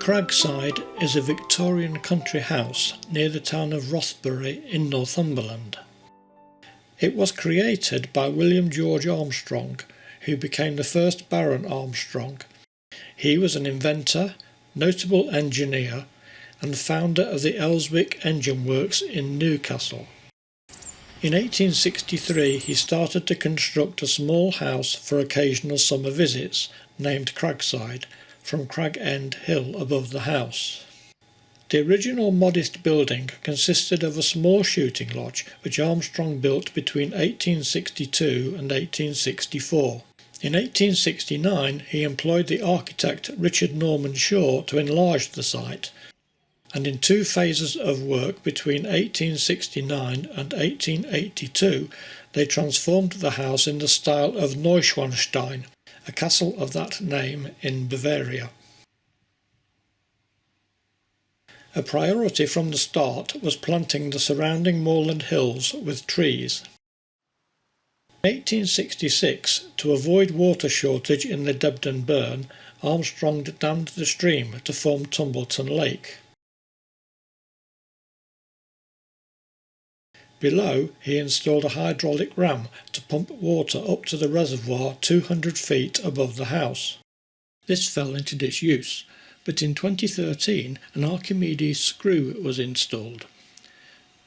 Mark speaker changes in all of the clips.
Speaker 1: Cragside is a Victorian country house near the town of Rothbury in Northumberland. It was created by William George Armstrong, who became the first Baron Armstrong. He was an inventor, notable engineer, and founder of the Elswick Engine Works in Newcastle. In 1863 he started to construct a small house for occasional summer visits, named Cragside, from Crag End Hill above the house. The original modest building consisted of a small shooting lodge which Armstrong built between 1862 and 1864. In 1869 he employed the architect Richard Norman Shaw to enlarge the site, and in two phases of work between 1869 and 1882 they transformed the house in the style of Neuschwanstein, a castle of that name in Bavaria. A priority from the start was planting the surrounding moorland hills with trees. In 1866, to avoid water shortage in the Debden Burn, Armstrong dammed the stream to form Tumbleton Lake. Below, he installed a hydraulic ram to pump water up to the reservoir 200 feet above the house. This fell into disuse, but in 2013 an Archimedes screw was installed.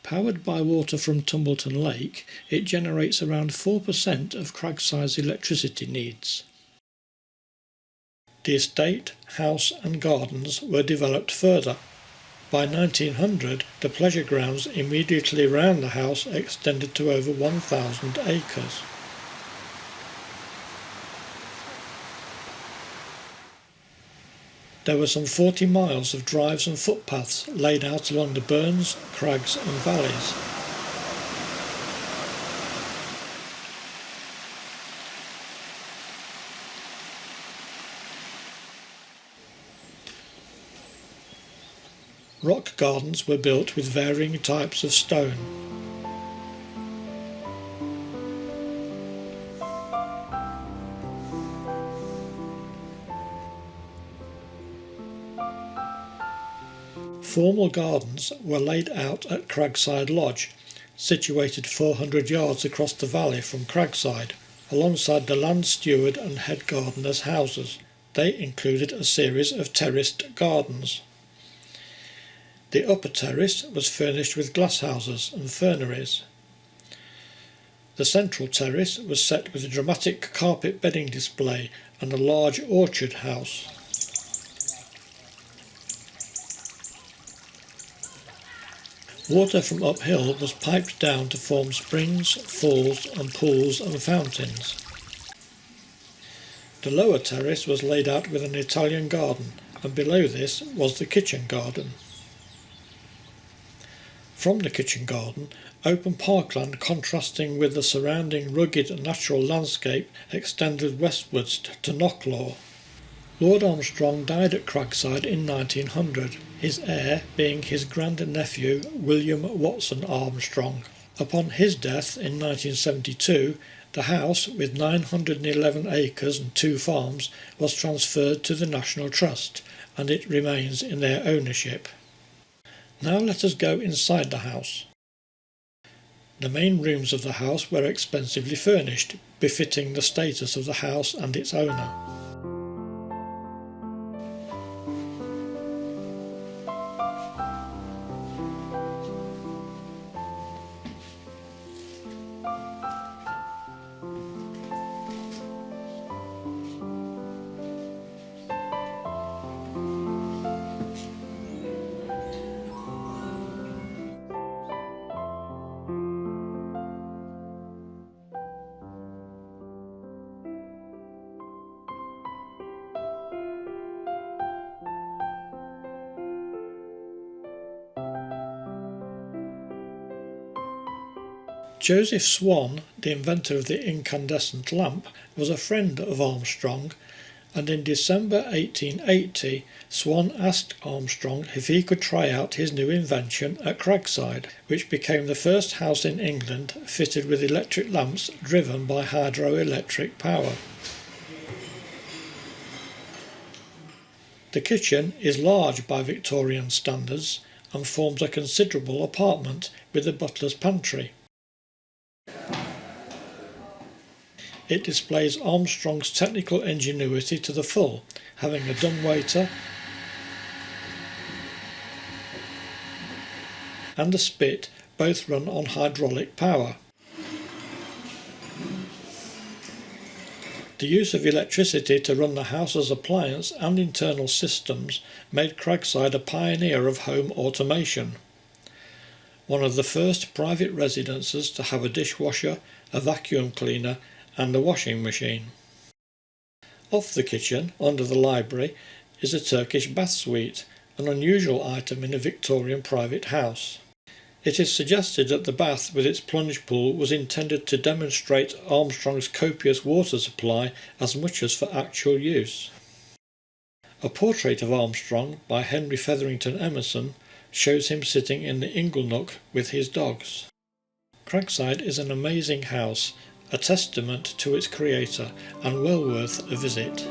Speaker 1: Powered by water from Tumbleton Lake, it generates around 4% of Cragside's electricity needs. The estate, house and gardens were developed further. By 1900, the pleasure grounds immediately around the house extended to over 1,000 acres. There were some 40 miles of drives and footpaths laid out along the burns, crags and valleys. Rock gardens were built with varying types of stone. Formal gardens were laid out at Cragside Lodge, situated 400 yards across the valley from Cragside, alongside the land steward and head gardener's houses. They included a series of terraced gardens. The upper terrace was furnished with glasshouses and ferneries. The central terrace was set with a dramatic carpet bedding display and a large orchard house. Water from uphill was piped down to form springs, falls and pools and fountains. The lower terrace was laid out with an Italian garden, and below this was the kitchen garden. From the kitchen garden, open parkland contrasting with the surrounding rugged natural landscape extended westwards to Knocklaw. Lord Armstrong died at Cragside in 1900, his heir being his grand-nephew William Watson Armstrong. Upon his death in 1972, the house, with 911 acres and 2 farms, was transferred to the National Trust, and it remains in their ownership. Now let us go inside the house. The main rooms of the house were expensively furnished, befitting the status of the house and its owner. Joseph Swan, the inventor of the incandescent lamp, was a friend of Armstrong, and in December 1880 Swan asked Armstrong if he could try out his new invention at Cragside, which became the first house in England fitted with electric lamps driven by hydroelectric power. The kitchen is large by Victorian standards and forms a considerable apartment with a butler's pantry. It displays Armstrong's technical ingenuity to the full, having a dumbwaiter and a spit, both run on hydraulic power. The use of electricity to run the house's appliance and internal systems made Cragside a pioneer of home automation. One of the first private residences to have a dishwasher, a vacuum cleaner and a washing machine. Off the kitchen, under the library, is a Turkish bath suite, an unusual item in a Victorian private house. It is suggested that the bath with its plunge pool was intended to demonstrate Armstrong's copious water supply as much as for actual use. A portrait of Armstrong by Henry Featherington Emerson shows him sitting in the inglenook with his dogs. Cragside is an amazing house, a testament to its creator and well worth a visit.